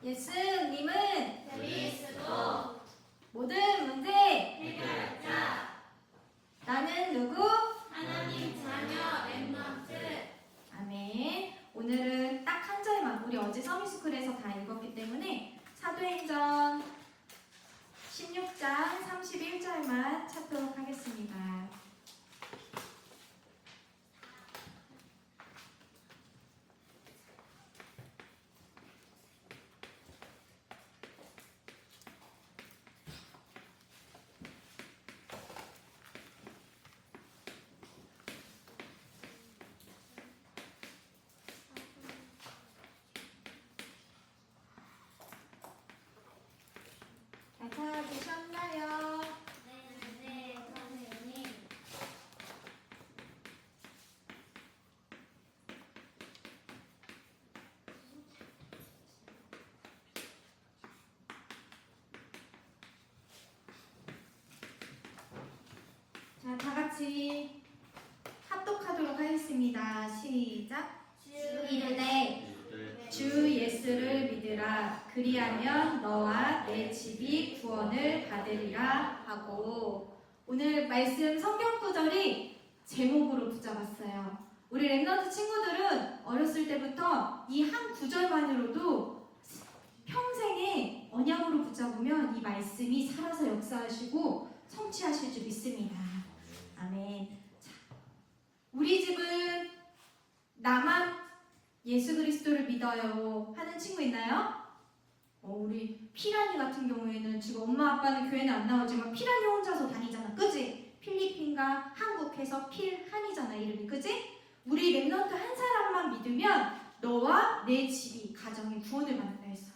예수님은 그리스도 모든 문제 해결자 나는 누구? 하나님 자녀 렘넌트. 아멘. 오늘은 딱 한 절만, 우리 어제 서미스쿨에서 다 읽었기 때문에 사도행전 16장 31절만 찾도록 하겠습니다. 다 찾으셨나요? 네, 선생님. 자, 다 같이 합독하도록 하겠습니다. 시작. 주 이르되 주 예수를 믿으라. 그리하면 너와 내 집이 구원을 받으리라 하고, 오늘 말씀 성경 구절이 제목으로 붙잡았어요. 우리 랩넌트 친구들은 어렸을 때부터 이 한 구절만으로도 평생에 언약으로 붙잡으면 이 말씀이 살아서 역사하시고 성취하실 줄 믿습니다. 아멘. 자, 우리 집은 나만 예수 그리스도를 믿어요 하는 친구 있나요? 우리 피라니 같은 경우에는 지금 엄마 아빠는 교회는 안 나오지만 피라니 혼자서 다니잖아, 그지? 필리핀과 한국에서 필한이잖아, 이름이, 그지? 우리 랩넌트 한 사람만 믿으면 너와 내 집이, 가정이 구원을 받는다 했어.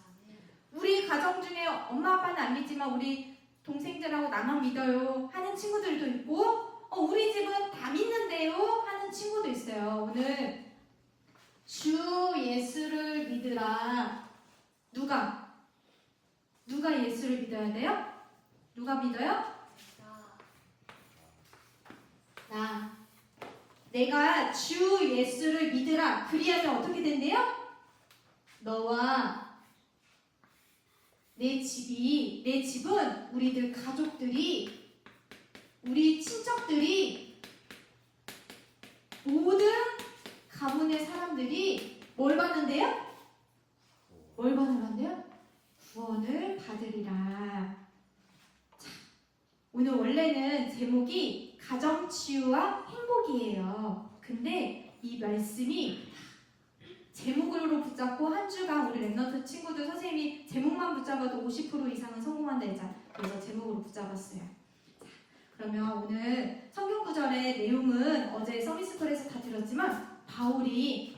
우리 가정 중에 엄마 아빠는 안 믿지만 우리 동생들하고 나만 믿어요 하는 친구들도 있고, 우리 집은 다 믿는데요 하는 친구도 있어요. 오늘 주 예수를 믿으라. 누가 예수를 믿어야 돼요? 누가 믿어요? 나. 내가 주 예수를 믿으라. 그리하면 어떻게 된대요? 너와 내 집은 우리들 가족들이, 우리 친척들이, 모든 가문의 사람들이 뭘 받는데요? 뭘 받으란대요? 구원을 받으리라. 자, 오늘 원래는 제목이 가정치유와 행복이에요. 근데 이 말씀이 제목으로 붙잡고 한 주간 우리 랩넌트 친구들, 선생님이 제목만 붙잡아도 50% 이상은 성공한다 했잖아요. 그래서 제목으로 붙잡았어요. 자, 그러면 오늘 성경 구절의 내용은 어제 서미스쿨에서 다 들었지만, 바울이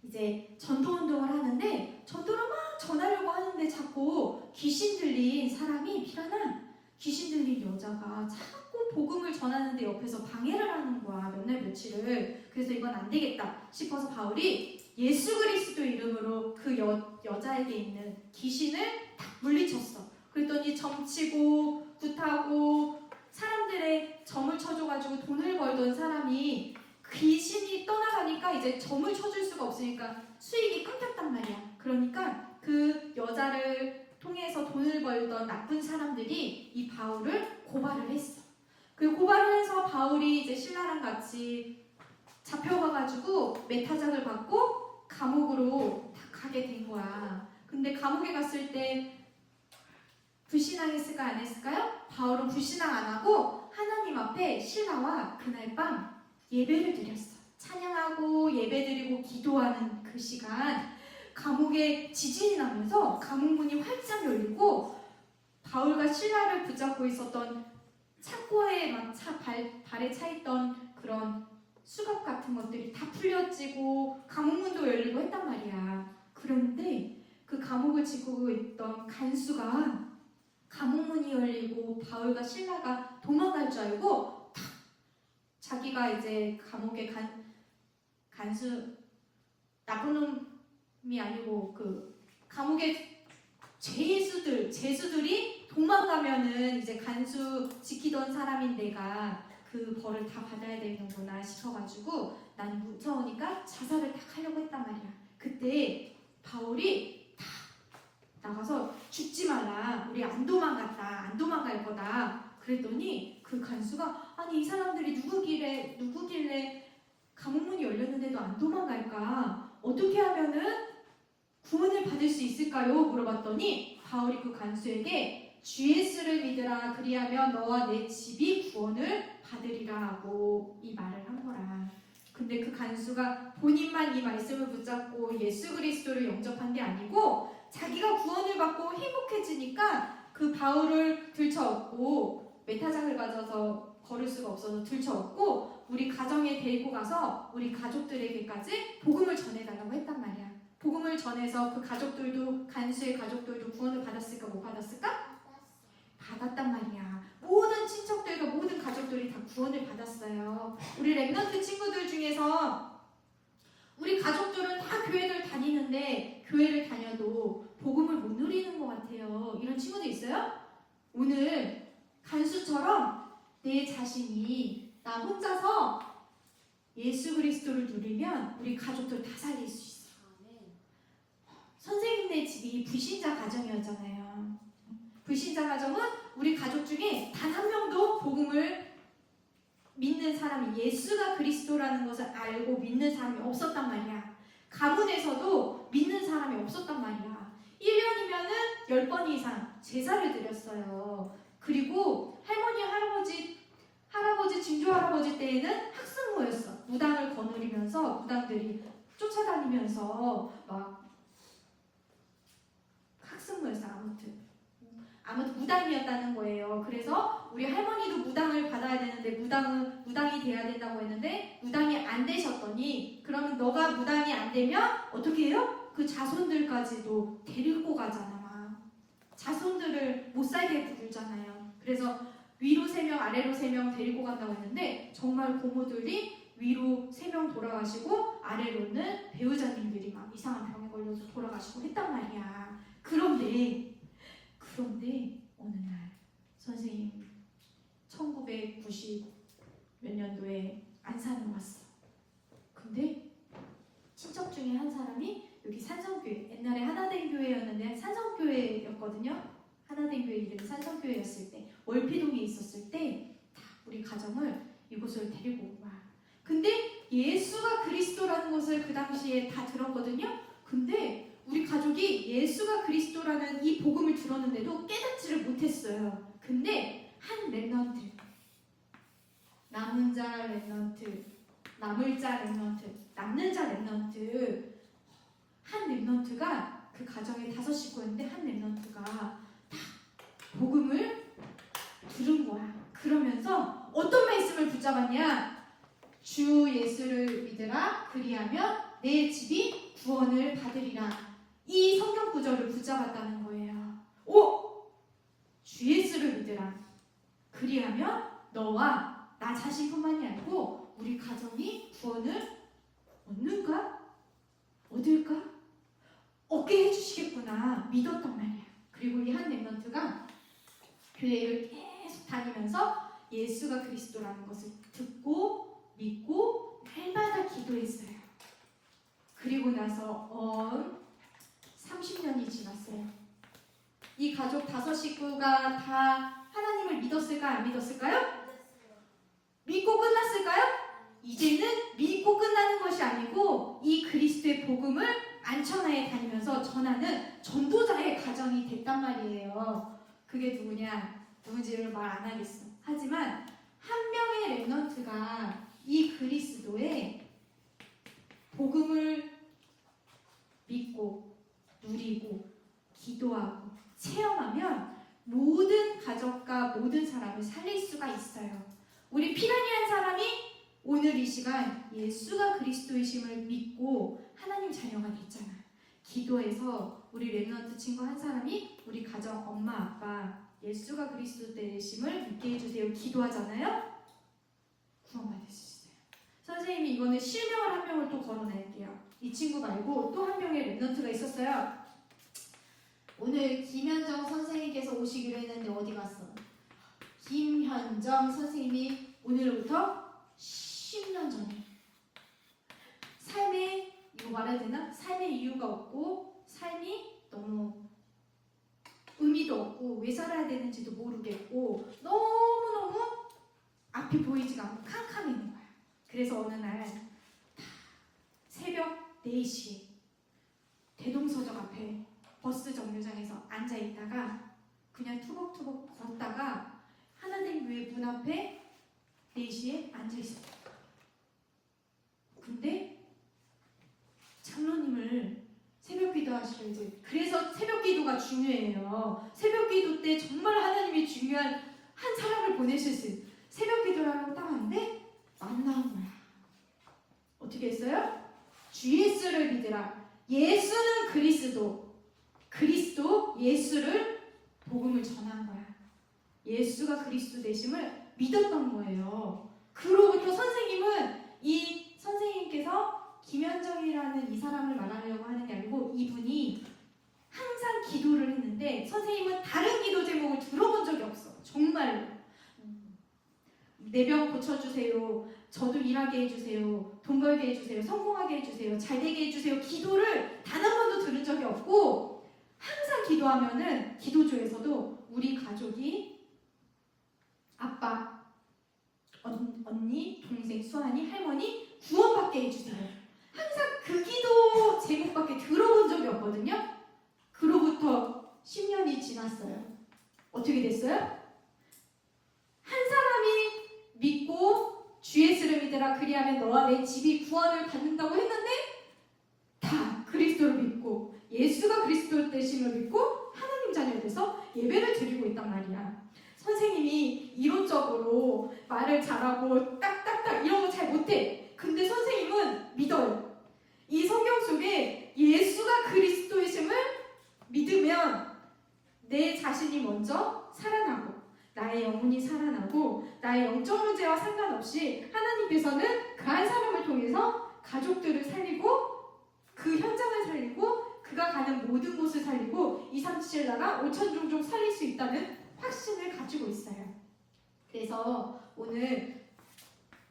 이제 전도운동을 하는데, 전도를 막 전하려고 하는데 자꾸 귀신 들린 사람이, 피라나 귀신 들린 여자가 자꾸 복음을 전하는데 옆에서 방해를 하는 거야, 몇 날 며칠을. 그래서 이건 안 되겠다 싶어서 바울이 예수 그리스도 이름으로 그 여자에게 있는 귀신을 딱 물리쳤어. 그랬더니 점치고 굿하고 사람들의 점을 쳐줘가지고 돈을 벌던 사람이 귀신이 떠나가니까 이제 점을 쳐줄 수가 없으니까 수익이 끊겼단 말이야. 그러니까 그 여자를 통해서 돈을 벌던 나쁜 사람들이 이 바울을 고발을 했어. 그 고발을 해서 바울이 이제 신라랑 같이 잡혀가가지고 매타작을 받고 감옥으로 다 가게 된 거야. 근데 감옥에 갔을 때 불신앙했을까 안 했을까요? 바울은 불신앙 안 하고 하나님 앞에 신라와 그날 밤 예배를 드렸어. 찬양하고 예배드리고 기도하는 그 시간, 감옥에 지진이 나면서 감옥문이 활짝 열리고 바울과 신라를 붙잡고 있었던 창고에 막 발에 차있던 그런 수갑 같은 것들이 다 풀려지고 감옥문도 열리고 했단 말이야. 그런데 그 감옥을 지키고 있던 간수가 감옥문이 열리고 바울과 신라가 도망갈 줄 알고 자기가 이제 감옥에 간수, 나쁜 놈이 아니고 그 감옥에 죄수들이 도망가면은 이제 간수 지키던 사람인 내가 그 벌을 다 받아야 되는구나 싶어가지고 난 무서우니까 자살을 딱 하려고 했단 말이야. 그때 바울이 딱 나가서 죽지 마라. 우리 안 도망갔다. 안 도망갈 거다. 그랬더니 그 간수가 아니 이 사람들이 누구길래 감옥문이 열렸는데도 안 도망갈까? 어떻게 하면은 구원을 받을 수 있을까요? 물어봤더니 바울이 그 간수에게 주 예수를 믿으라. 그리하면 너와 내 집이 구원을 받으리라 하고 이 말을 한 거라. 근데 그 간수가 본인만 이 말씀을 붙잡고 예수 그리스도를 영접한 게 아니고 자기가 구원을 받고 행복해지니까 그 바울을 들쳐업고 메타장을 가져서 걸을 수가 없어서 들쳐업고 우리 가정에 데리고 가서 우리 가족들에게까지 복음을 전해달라고 했단 말이야. 복음을 전해서 그 가족들도 간수의 가족들도 구원을 받았을까 못 받았을까? 받았단 말이야. 모든 친척들과 모든 가족들이 다 구원을 받았어요. 우리 랩런트 친구들 중에서 우리 가족들은 다 교회를 다니는데 교회를 다녀도 복음을 못 누리는 것 같아요. 이런 친구들 있어요? 오늘 간수처럼 내 자신이 나 혼자서 예수 그리스도를 누리면 우리 가족들 다 살릴 수 있어. 선생님네 집이 불신자 가정이었잖아요. 불신자 가정은 우리 가족 중에 단 한 명도 복음을 믿는 사람이 예수가 그리스도라는 것을 알고 믿는 사람이 없었단 말이야. 가문에서도 믿는 사람이 없었단 말이야. 1년이면은 10번 이상 제사를 드렸어요. 그리고 할머니, 할아버지, 증조 할아버지 때에는 학습모였어. 무당을 거느리면서 무당들이 쫓아다니면서 막 학습모였어. 아무튼 무당이었다는 거예요. 그래서 우리 할머니도 무당을 받아야 되는데 무당이 돼야 된다고 했는데 무당이 안 되셨더니 그러면 너가 무당이 안 되면 어떻게 해요? 그 자손들까지도 데리고 가잖아. 막. 자손들을 못 살게 부르잖아요. 그래서 위로 3명 아래로 3명 데리고 간다고 했는데 정말 고모들이 위로 3명 돌아가시고 아래로는 배우자님들이 막 이상한 병에 걸려서 돌아가시고 했단 말이야. 그런데 어느 날 선생님 1990 몇 년도에 안산을 왔어. 근데 친척 중에 한 사람이 여기 산성교회, 옛날에 하나된 교회였는데 산성교회였거든요. 하나된 교회 이름이 산성교회였을 때 월피동에 있었을 때 다 우리 가정을 이곳을 데리고 와. 근데 예수가 그리스도라는 것을 그 당시에 다 들었거든요. 근데 우리 가족이 예수가 그리스도라는 이 복음을 들었는데도 깨닫지를 못했어요. 근데 한 랩런트, 남은 자 랩런트, 남을 자 랩런트, 남는 자 랩런트, 한 랩런트가 그 가정에 5식구였는데 한 랩런트가 다 복음을 들은 거야. 그러면서 어떤 말씀을 붙잡았냐? 주 예수를 믿으라. 그리하면 내 집이 구원을 받으리라. 이 성경 구절을 붙잡았다는 거예요. 주 예수를 믿으라. 그리하면 너와 나 자신뿐만이 아니고 우리 가정이 구원을 얻을까? 얻게 해주시겠구나 믿었단 말이야. 그리고 이 한 랩런트가 교회를 계속 다니면서 예수가 그리스도라는 것을 듣고 믿고 날마다 기도했어요. 그리고 나서 30년이 지났어요. 이 가족 5식구가 다 하나님을 믿었을까 안 믿었을까요? 믿고 끝났을까요? 이제는 믿고 끝나는 것이 아니고 이 그리스도의 복음을 안천하에 다니면서 전하는 전도자의 가정이 됐단 말이에요. 그게 누군지를 말 안 하겠어. 하지만 한 명의 랩런트가 이 그리스도의 복음을 믿고 누리고 기도하고 체험하면 모든 가족과 모든 사람을 살릴 수가 있어요. 우리 피라니 한 사람이 오늘 이 시간 예수가 그리스도이심을 믿고 하나님 자녀가 됐잖아. 기도해서 우리 랩런트 친구 한 사람이 우리 가정 엄마 아빠 예수가 그리스도 되심을 믿게 해주세요. 기도하잖아요. 구원받을 수 있어요. 선생님이 이거는 실명을 한 명을 또 거론할게요. 이 친구 말고 또 한 명의 랩런트가 있었어요. 오늘 김현정 선생님께서 오시기로 했는데 어디 갔어? 김현정 선생님이 오늘부터 10년 전에 삶에 이거 말해야 되나? 삶의 이유가 없고 삶이 너무 모르겠고 왜 살아야 되는지도 모르겠고 너무너무 앞이 보이지가 않고 캄캄해 있는 거야. 그래서 어느 날 새벽 4시에 대동서적 앞에 버스 정류장에서 앉아 있다가 그냥 투벅투벅 걷다가 하나님 교회 문 앞에 4시에 앉아 있었다. 근데 장로님을 새벽 기도하시려 이제 그래서 새벽 기도가 중요해요. 새벽 기도 때 정말 하나님이 중요한 한 사람을 보내실 수 있어요. 새벽 기도를 하려고 딱 하는데 만나온 거야. 어떻게 했어요? 주 예수를 믿으라. 예수는 그리스도. 그리스도 예수를 복음을 전한 거야. 예수가 그리스도 되심을 믿었던 거예요. 그로부터 선생님은 이 선생님께서 김현정이라는 이 사람을 말하려고 하는 게 아니고 이분이 항상 기도를 했는데 선생님은 다른 기도 제목을 들어본 적이 없어. 정말로. 내 병 고쳐주세요. 저도 일하게 해주세요. 돈 벌게 해주세요. 성공하게 해주세요. 잘 되게 해주세요. 기도를 단 한 번도 들은 적이 없고 항상 기도하면은 기도조에서도 우리 가족이 아빠, 언니, 동생, 수환이, 할머니 구원받게 해주세요. 항상 그 기도 제목밖에 들어본 적이 없거든요. 그로부터 10년이 지났어요. 어떻게 됐어요? 한 사람이 믿고 주 예수를 믿으라 그리하면 너와 내 집이 구원을 받는다고 했는데 다 그리스도를 믿고 예수가 그리스도 되심을 믿고 하나님 자녀 돼서 예배를 드리고 있단 말이야. 선생님이 이론적으로 말을 잘하고 딱딱딱 이런 거 잘 못해. 근데 선생님은 믿어요. 이 성경 속에 예수가 그리스도이심을 믿으면 내 자신이 먼저 살아나고 나의 영혼이 살아나고 나의 영적 문제와 상관없이 하나님께서는 그 한 사람을 통해서 가족들을 살리고 그 현장을 살리고 그가 가는 모든 곳을 살리고 237 나라 5천 종족 살릴 수 있다는 확신을 가지고 있어요. 그래서 오늘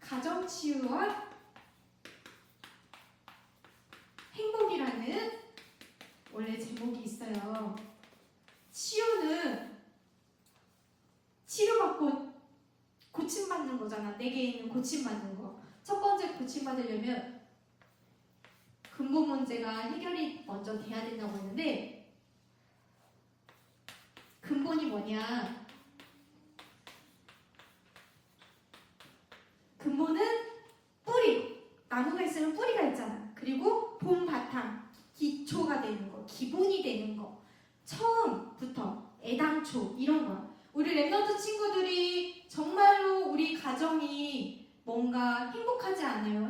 가정치유와 행복이라는 원래 제목이 있어요. 치유는 치료받고 고침받는 거잖아. 내게 있는 고침받는 거. 첫 번째 고침받으려면 근본 문제가 해결이 먼저 돼야 된다고 했는데 근본이 뭐냐? 근본은 뿌리. 나무가 있으면 뿌리가 있잖아. 그리고 봄 바탕, 기초가 되는 거, 기본이 되는 거. 처음부터 애당초 이런 거야. 우리 랩넌트 친구들이 정말로 우리 가정이 뭔가 행복하지 않아요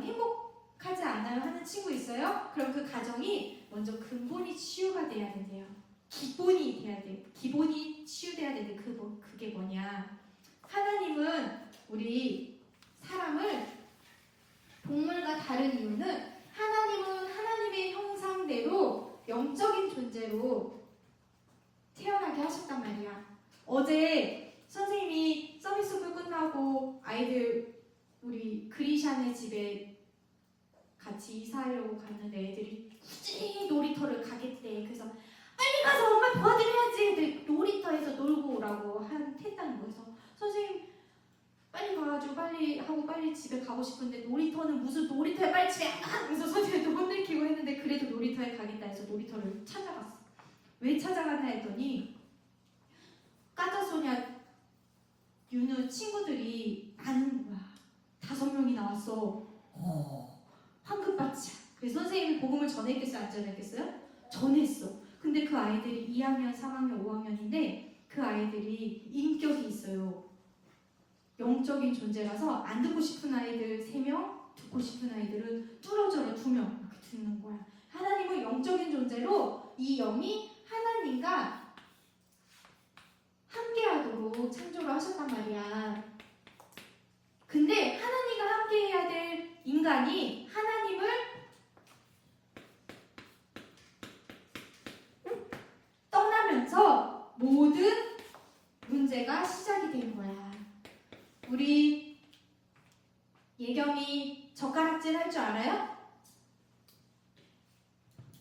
하는 친구 있어요? 그럼 그 가정이 먼저 근본이 치유가 돼야 된대요. 기본이 돼야 돼. 기본이 치유돼야 되는데 그게 뭐냐? 하나님은 우리 사람을 동물과 다른 이유는 하나님은 하나님의 형상대로 영적인 존재로 태어나게 하셨단 말이야. 어제 선생님이 서비스풀 끝나고 아이들 우리 그리샤네 집에 같이 이사하려고 갔는데 애들이 굳이 놀이터를 가겠대. 그래서 빨리 가서 엄마 도와드려야지. 근데 놀이터에서 놀고 오라고 했다는 거예요. 그래서 선생님 빨리 가가지고 빨리 하고 빨리 집에 가고 싶은데 놀이터는 무슨 놀이터에 빨리 집에 안 가! 그래서 선생님도 혼내키고 했는데 그래도 놀이터에 가겠다 해서 놀이터를 찾아갔어. 왜 찾아갔나 했더니 까자소냐 윤우 친구들이 아는 거야. 5명이 나왔어. 황금받치야. 그래서 선생님이 복음을 전했겠어요? 안 전했겠어요? 전했어. 근데 그 아이들이 2학년, 3학년, 5학년인데 그 아이들이 인격이 있어요. 영적인 존재라서 안 듣고 싶은 아이들 3명, 듣고 싶은 아이들은 뚫어져라 2명 이렇게 듣는 거야. 하나님은 영적인 존재로 이 영이 하나님과 함께하도록 창조를 하셨단 말이야. 근데 하나님과 함께해야 될 인간이 하나님을 떠나면서 모든 문제가 시작이 된 거야. 우리 예경이 젓가락질 할 줄 알아요?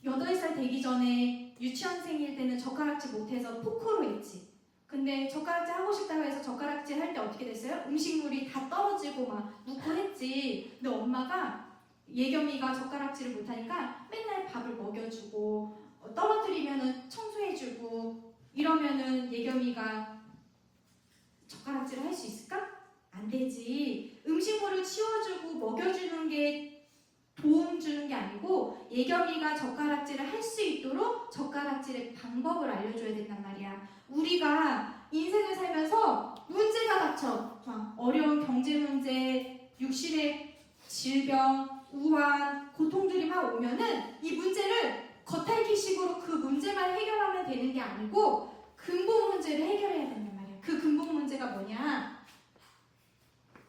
8살 되기 전에 유치원생일 때는 젓가락질 못해서 포크로 했지. 근데 젓가락질 하고 싶다고 해서 젓가락질 할 때 어떻게 됐어요? 음식물이 다 떨어지고 막 묻고 했지. 근데 엄마가 예겸이가 젓가락질을 못하니까 맨날 밥을 먹여주고 떨어뜨리면은 청소해주고 이러면은 예겸이가 젓가락질을 할 수 있을까? 안 되지. 음식물을 치워주고 먹여주는 게 도움 주는 게 아니고 예겸이가 젓가락질을 할 수 있도록 젓가락질의 방법을 알려줘야 된단 말이야. 우리가 인생을 살면서 문제가 닥쳐. 어려운 경제 문제, 육신의 질병, 우한, 고통들이 막 오면은 이 문제를 겉핥기식으로 그 문제만 해결하면 되는 게 아니고 근본 문제를 해결해야 된단 말이야. 그 근본 문제가 뭐냐?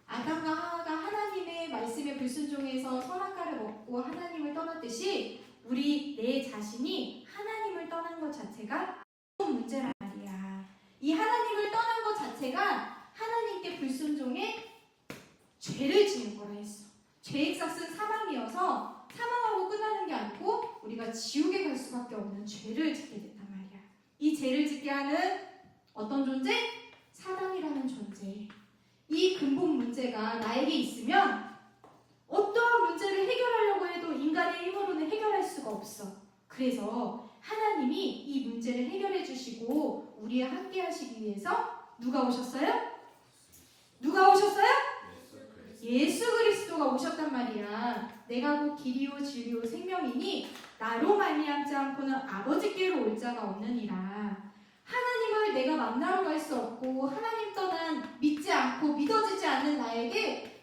아담과 하와가 하나님의 말씀에 불순종해서 선악과를 먹고 하나님을 떠났듯이 우리 내 자신이 하나님을 떠난 것 자체가 문제란 말이야. 이 하나님을 떠난 것 자체가 하나님께 불순종해 죄를 지은 거라 했어. 죄의 삭은 사망이어서 사망하고 끝나는 게 아니고 우리가 지옥에 갈 수밖에 없는 죄를 짓게 됐단 말이야. 이 죄를 짓게 하는 어떤 존재? 사단이라는 존재. 이 근본 문제가 나에게 있으면 어떠한 문제를 해결하려고 해도 인간의 힘으로는 해결할 수가 없어. 그래서 하나님이 이 문제를 해결해 주시고 우리와 함께 하시기 위해서 누가 오셨어요? 누가 오셨어요? 예수 그리스도가 오셨단 말이야. 내가 곧 길이요 진리요 생명이니 나로 말미암지 않고는 아버지께로 올 자가 없느니라. 하나님을 내가 만나러 갈 수 없고 하나님 떠난 믿지 않고 믿어지지 않는 나에게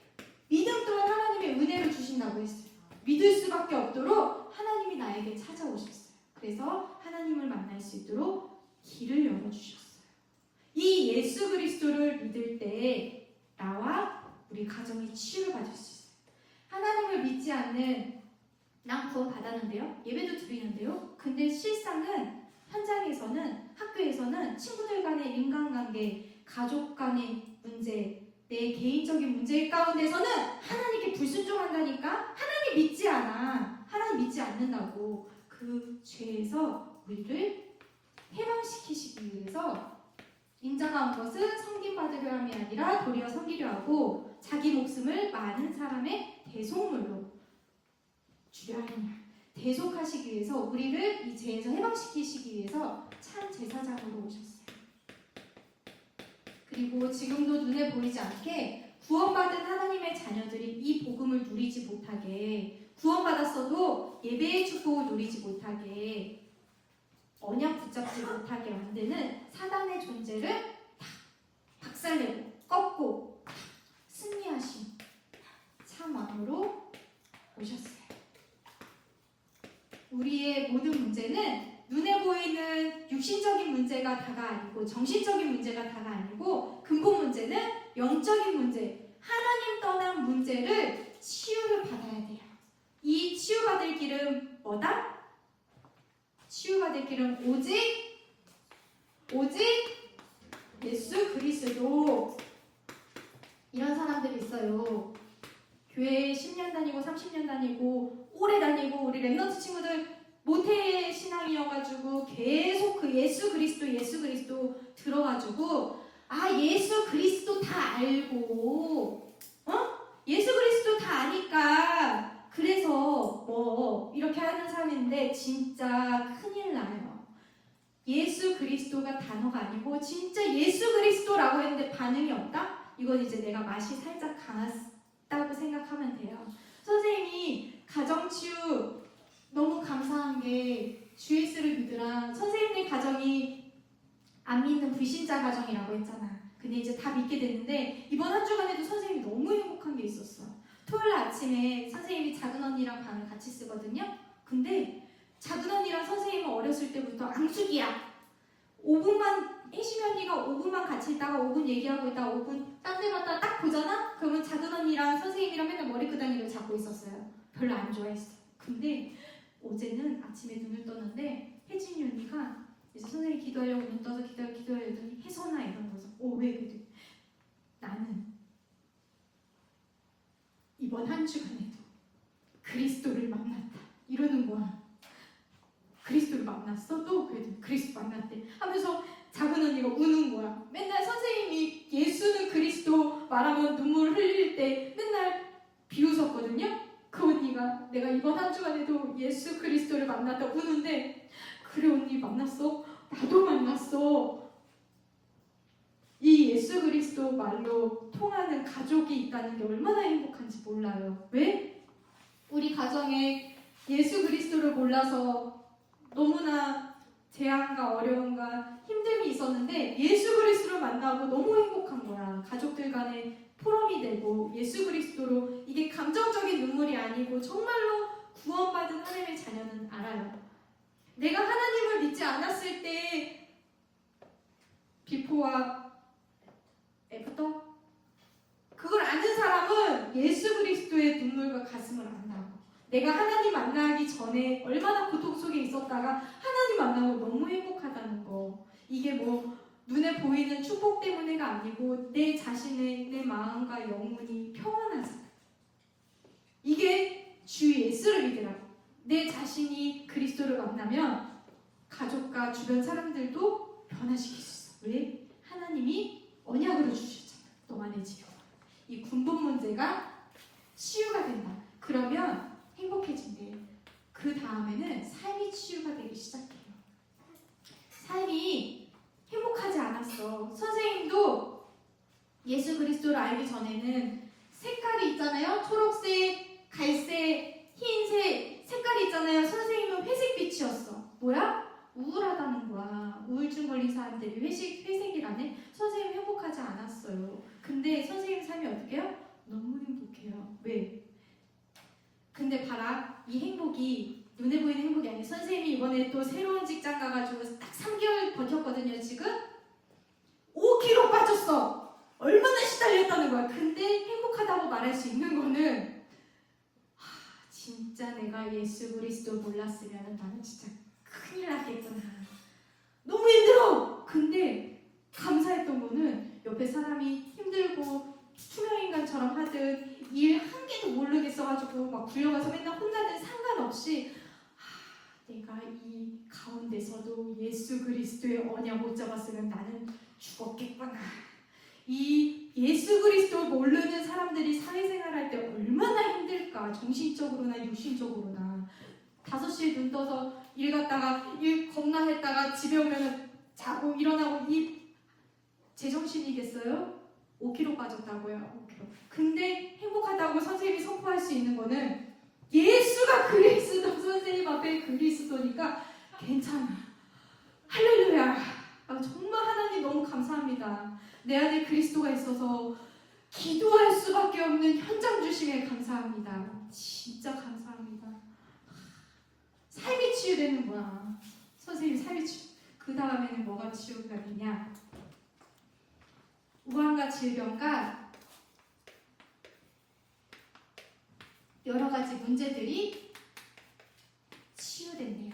믿음 또한 하나님의 은혜를 주신다고 했어요. 믿을 수밖에 없도록 하나님이 나에게 찾아오셨어요. 그래서 하나님을 만날 수 있도록 길을 열어주셨어요. 이 예수 그리스도를 믿을 때 나와 우리 가정이 치유를 받을 수 있어요. 하나님을 믿지 않는 난 구원 받았는데요. 예배도 드리는데요. 근데 실상은 현장에서는 학교에서는 친구들 간의 인간관계, 가족 간의 문제, 내 개인적인 문제 가운데서는 하나님께 불순종한다니까. 하나님 믿지 않아. 하나님 믿지 않는다고. 그 죄에서 우리를 해방시키시기 위해서 인자가 온 것은 섬김받으려 함이 아니라 도리어 섬기려 하고 자기 목숨을 많은 사람의 대속물로 주려 하느냐. 대속하시기 위해서 우리를 이 죄에서 해방시키시기 위해서 참 제사장으로 오셨어요. 그리고 지금도 눈에 보이지 않게 구원받은 하나님의 자녀들이 이 복음을 누리지 못하게, 구원받았어도 예배의 축복을 누리지 못하게, 언약 붙잡지 못하게 만드는 사단의 존재를 다 박살내고 꺾고 승리하신 참 왕으로 오셨어요. 우리의 모든 문제는 눈에 보이는 육신적인 문제가 다가 아니고 정신적인 문제가 다가 아니고 근본 문제는 영적인 문제, 하나님 떠난 문제를 치유를 받아야 돼요. 이 치유받을 길은 뭐다? 치유받을 길은 오직 예수 그리스도. 이런 사람들이 있어요. 교회 10년 다니고 30년 다니고 오래 다니고 우리 랩런트 친구들 모태 신앙이어가지고 계속 그 예수 그리스도 들어가지고 예수 그리스도 다 알고 예수 그리스도 다 아니까 그래서 뭐 이렇게 하는 사람인데 진짜 큰일 나요. 예수 그리스도가 단어가 아니고 진짜 예수 그리스도라고 했는데 반응이 없다? 이건 이제 내가 맛이 살짝 강하다고 생각하면 돼요. 선생님이 가정치유 너무 감사한 게 GS를 믿으라. 선생님네 가정이 안 믿는 불신자 가정이라고 했잖아. 근데 이제 다 믿게 됐는데 이번 한 주간에도 선생님이 너무 행복한 게 있었어. 토요일 아침에 선생님이 작은 언니랑 방을 같이 쓰거든요. 근데 작은 언니랑 선생님은 어렸을 때부터 앙숙이야. 5분만 혜심이 언니가 5분만 같이 있다가 5분 얘기하고 있다가 5분 딴 데 갔다 딱 보잖아? 그러면 작은 언니랑 선생님이랑 맨날 머리끄댕이를 잡고 있었어요. 별로 안 좋아했어. 근데 어제는 아침에 눈을 떴는데 혜진이 언니가 이제 선생님 기도하려고 눈 떠서 기도하려더니 혜선아 이런 거죠. 왜 그래? 나는 이번 한 주간에도 그리스도를 만났다. 이러는 거야. 그리스도를 만났어? 또 그래도 그리스도 만났대. 하면서 작은 언니가 우는 거야. 맨날 선생님이 예수는 그리스도 말하면 눈물 흘릴 때 맨날 비웃었거든요. 그 언니가 내가 이번 한 주간에도 예수 그리스도를 만났다 우는데, 그래 언니 만났어? 나도 만났어. 이 예수 그리스도 말로 통하는 가족이 있다는 게 얼마나 행복한지 몰라요. 왜? 우리 가정에 예수 그리스도를 몰라서 너무나 재앙과 어려움과 힘듦이 있었는데 예수 그리스도를 만나고 너무 행복한 거야. 가족들 간에 포럼이 되고 예수 그리스도로, 이게 감정적인 눈물이 아니고 정말로 구원받은 하나님의 자녀는 알아요. 내가 하나님을 믿지 않았을 때 비포와 애프터, 그걸 아는 사람은 예수 그리스도의 눈물과 가슴을 안다고. 내가 하나님 만나기 전에 얼마나 고통 속에 있었다가 하나님 만나고 너무 행복하다는 거. 이게 뭐 눈에 보이는 축복 때문에가 아니고 내 자신의, 내 마음과 영혼이 평안하잖아. 이게 주 예수를 믿으라고. 내 자신이 그리스도를 만나면 가족과 주변 사람들도 변화시킬 수 있어. 왜? 하나님이 언약으로 주셨잖아. 너만의 지경. 이 군복 문제가 치유가 된다. 그러면 행복해진대. 그 다음에는 삶이 치유가 되기 시작해요. 삶이 행복하지 않았어. 선생님도 예수 그리스도를 알기 전에는 색깔이 있잖아요. 초록색, 갈색, 흰색 색깔이 있잖아요. 선생님은 회색빛이었어. 뭐야? 우울하다는 거야. 우울증 걸린 사람들이 회색이라네. 선생님 행복하지 않았어요. 근데 선생님 삶이 어떻게 해요? 너무 행복해요. 왜? 근데 봐라, 이 행복이 눈에 보이는 행복이 아니에요. 선생님이 이번에 또 새로운 직장 가가지고 딱 3개월 버텼거든요. 지금 5kg 빠졌어. 얼마나 시달렸다는 거야. 근데 행복하다고 말할 수 있는 거는, 진짜 내가 예수 그리스도 몰랐으면 나는 진짜 큰일 났겠구나. 너무 힘들어. 근데 감사했던 거는 옆에 사람이 힘들고 투명인간처럼 하듯 일 한 개도 모르겠어가지고 막 굴려가서 맨날 혼나든 상관없이, 내가 이 가운데서도 예수 그리스도의 언약 못 잡았으면 나는 죽었겠구나. 이 예수 그리스도 모르는 사람들이 사회생활할 때 얼마나 힘들까. 정신적으로나 육신적으로나. 5시에 눈 떠서 일 갔다가 일 겁나 했다가 집에 오면 자고 일어나고, 이 제정신이겠어요? 5kg 빠졌다고요. 5kg. 근데 행복하다고 선생님이 선포할 수 있는 거는 예수가 그리스도, 선생님 앞에 그리스도니까 괜찮아. 할렐루야. 정말 하나님 너무 감사합니다. 내 안에 그리스도가 있어서 기도할 수밖에 없는 현장 주심에 감사합니다. 진짜 감사합니다. 삶이 치유되는 거야. 선생님 삶이 치유. 그 다음에는 뭐가 치유가 되냐? 우환과 질병과 여러 가지 문제들이 치유된대요.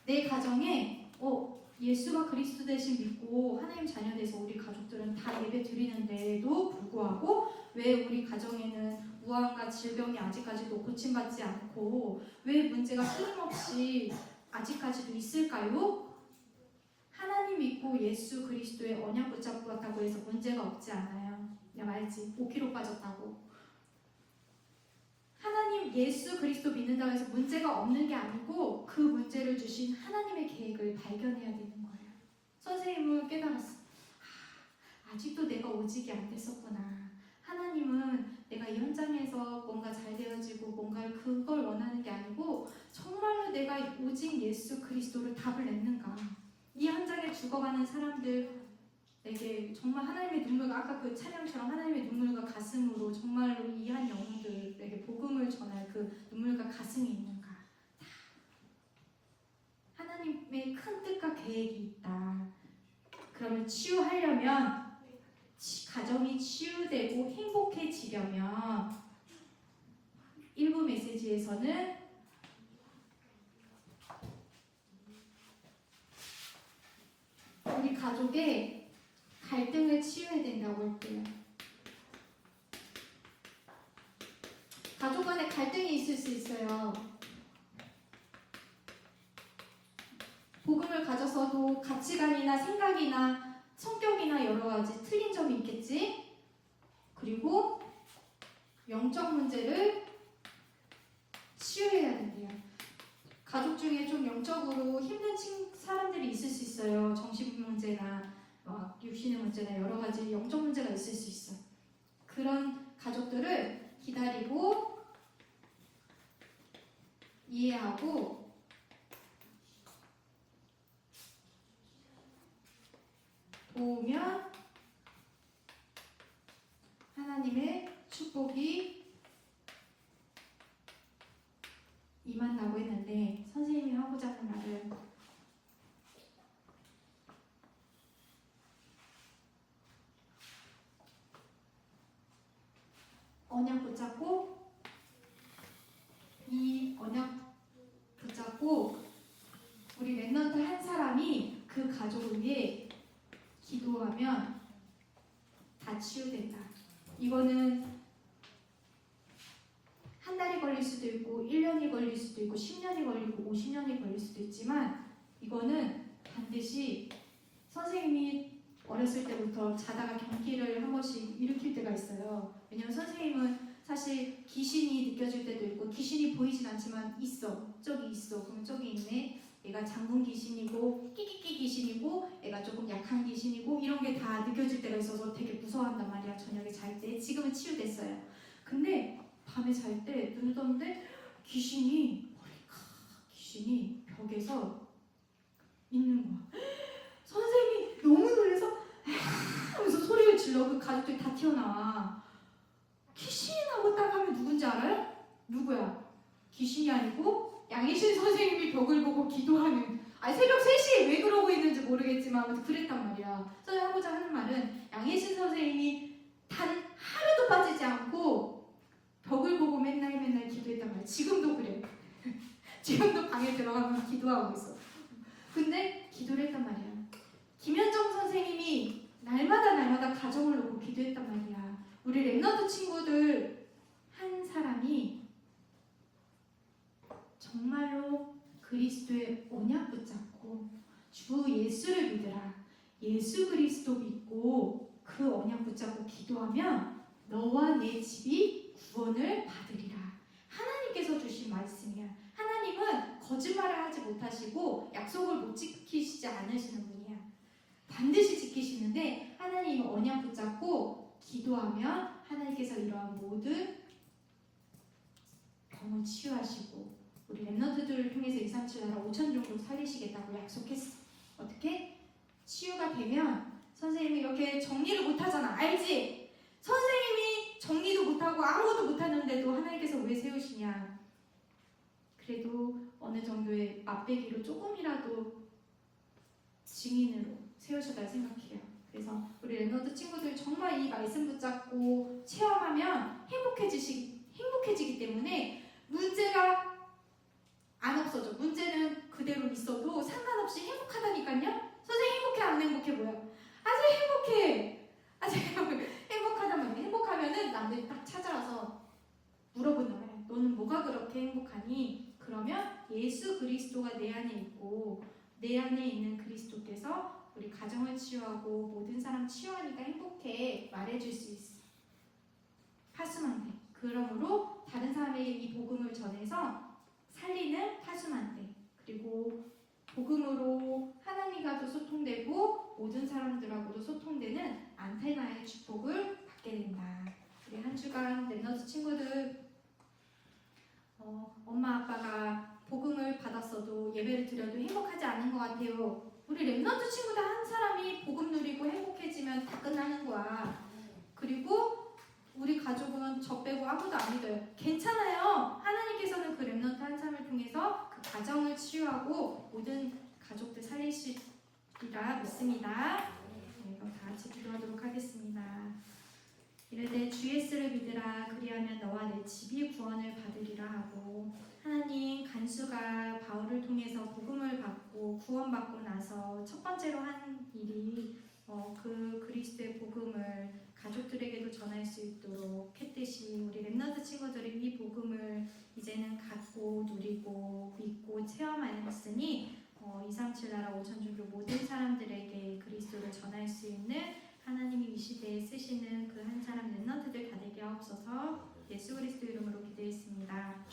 내 가정에 예수가 그리스도 대신 믿고 하나님 자녀 돼서 우리 가족들은 다 예배 드리는데도 불구하고 왜 우리 가정에는 우환과 질병이 아직까지도 고침받지 않고 왜 문제가 끊임없이 아직까지도 있을까요? 하나님 믿고 예수 그리스도의 언약 붙잡고 왔다고 해서 문제가 없지 않아요. 내가 말했지. 5kg 빠졌다고. 하나님 예수 그리스도 믿는다고 해서 문제가 없는 게 아니고 그 문제를 주신 하나님의 계획을 발견해야 되는 거예요. 선생님은 깨달았어. 아직도 내가 오직이 안 됐었구나. 하나님은 내가 이 현장에서 뭔가 잘 되어지고 뭔가 그걸 원하는 게 아니고 정말로 내가 오직 예수 그리스도를 답을 냈는가. 이 현장에 죽어가는 사람들에게 정말 하나님의 눈물과, 아까 그 찬양처럼 하나님의 눈물과 가슴으로 정말로 이한 영혼들에게 복음을 전할 그 눈물과 가슴이 있는가. 하나님의 큰 뜻과 계획이 있다. 그러면 치유하려면, 가정이 치유되고 행복해지려면 일부 메시지에서는 우리 가족의 갈등을 치유해야 된다고 할게요. 가족 간에 갈등이 있을 수 있어요. 복음을 가졌어도 가치관이나 생각이나 성격이나 여러 가지 틀린 점이 있겠지. 그리고 영적 문제를 치유해야 된대요. 가족 중에 좀 영적으로 힘든 사람들이 있을 수 있어요. 정신 문제나 육신의 문제나 여러 가지 영적 문제가 있을 수 있어. 그런 가족들을 기다리고 이해하고 도우면 하나님의 축복이 임한다고 했는데, 선생님이 하고자 하는 말은 언약 붙잡고, 이 언약 붙잡고 우리 랩넌트 한 사람이 그 가족을 위해 기도하면 다 치유된다. 이거는 한 달이 걸릴 수도 있고 1년이 걸릴 수도 있고 10년이 걸리고 50년이 걸릴 수도 있지만, 이거는 반드시 선생님이 어렸을 때부터 자다가 경기를 한 번씩 일으킬 때가 있어요. 왜냐면 선생님은 사실 귀신이 느껴질 때도 있고 귀신이 보이진 않지만 있어. 저기 있어. 그럼 저기 있네. 얘가 장군 귀신이고 끼끼끼 귀신이고 얘가 조금 약한 귀신이고 이런 게 다 느껴질 때가 있어서 되게 무서워한단 말이야. 저녁에 잘 때. 지금은 치유됐어요. 근데 밤에 잘 때 눈을 떴는데 귀신이 벽에서 있는 거야. 선생님이 너무 놀라서 하면서 소리를 질러. 그 가족들이 다 튀어나와. 귀신이 나고 딱 하면 누군지 알아요? 누구야? 귀신이 아니고 양희신 선생님이 벽을 보고 기도하는, 새벽 3시에 왜 그러고 있는지 모르겠지만 아무튼 그랬단 말이야. 저는 하고자 하는 말은 양희신 선생님이 단 하루도 빠지지 않고 벽을 보고 맨날 기도했단 말이야. 지금도 그래. 지금도 방에 들어가면 기도하고 있어. 근데 기도를 했단 말이야. 김현정 선생님이 날마다 가정을 놓고 기도했단 말이야. 우리 랩넌트 친구들 한 사람이 정말로 그리스도의 언약 붙잡고 주 예수를 믿으라. 예수 그리스도 믿고 그 언약 붙잡고 기도하면 너와 내 집이 구원을 받으리라. 하나님께서 주신 말씀이야. 하나님은 거짓말을 하지 못하시고 약속을 못 지키시지 않으시는 분이야. 반드시 지키시는데, 하나님은 언약 붙잡고 기도하면 하나님께서 이러한 모든 병을 치유하시고 우리 랩넌트들을 통해서 237 나라 5천 정도 살리시겠다고 약속했어. 어떻게? 치유가 되면 선생님이 이렇게 정리를 못하잖아. 알지? 선생님이 정리도 못하고 아무것도 못하는데도 하나님께서 왜 세우시냐? 그래도 어느 정도의 맛배기로 조금이라도 증인으로 세우셨다고 생각해요. 그래서 우리 랩넌트 친구들 정말 이 말씀 붙잡고 체험하면 행복해지기 때문에 문제가 안 없어져. 문제는 그대로 있어도 상관없이 행복하다니까요. 선생님 행복해 안 행복해 뭐야? 아주 행복해. 아주 행복하단 말이야. 행복하면은 남들이 딱 찾아와서 물어본단 말이야. 너는 뭐가 그렇게 행복하니? 그러면 예수 그리스도가 내 안에 있고 내 안에 있는 그리스도께서 우리 가정을 치유하고 모든 사람 치유하니까 행복해 말해줄 수 있어. 파수만 돼. 그러므로 다른 사람에게 이 복음을 전해서 살리는 파수만 돼. 그리고 복음으로 하나님과도 소통되고 모든 사람들하고도 소통되는 안테나의 축복을 받게 된다. 우리 한 주간 랩넌트 친구들 엄마 아빠가 복음을 받았어도 예배를 드려도 행복하지 않은 것 같아요. 우리 랩넌트 친구들 한 사람이 복음 누리고 행복해지면 다 끝나는 거야. 그리고 우리 가족은 저 빼고 아무도 안 믿어요. 괜찮아요. 하나님께서는 그 랩넌트 한 사람을 통해서 그 가정을 치유하고 모든 가족들 살리시리라 믿습니다. 네, 그럼 다 같이 기도하도록 하겠습니다. 이르되 주 예수를 믿으라. 그리하면 너와 내 집이 구원을 받으리라 하고, 하나님 간수가 바울을 통해서 복음을 받고 구원받고 나서 첫 번째로 한 일이 그 그리스도의 복음을 가족들에게도 전할 수 있도록 했듯이 우리 랩넌트 친구들이 이 복음을 이제는 갖고 누리고 믿고 체험하였으니 237 나라 랩런트들 다 되게 하옵소서. 예수 그리스도 이름으로 기도했습니다.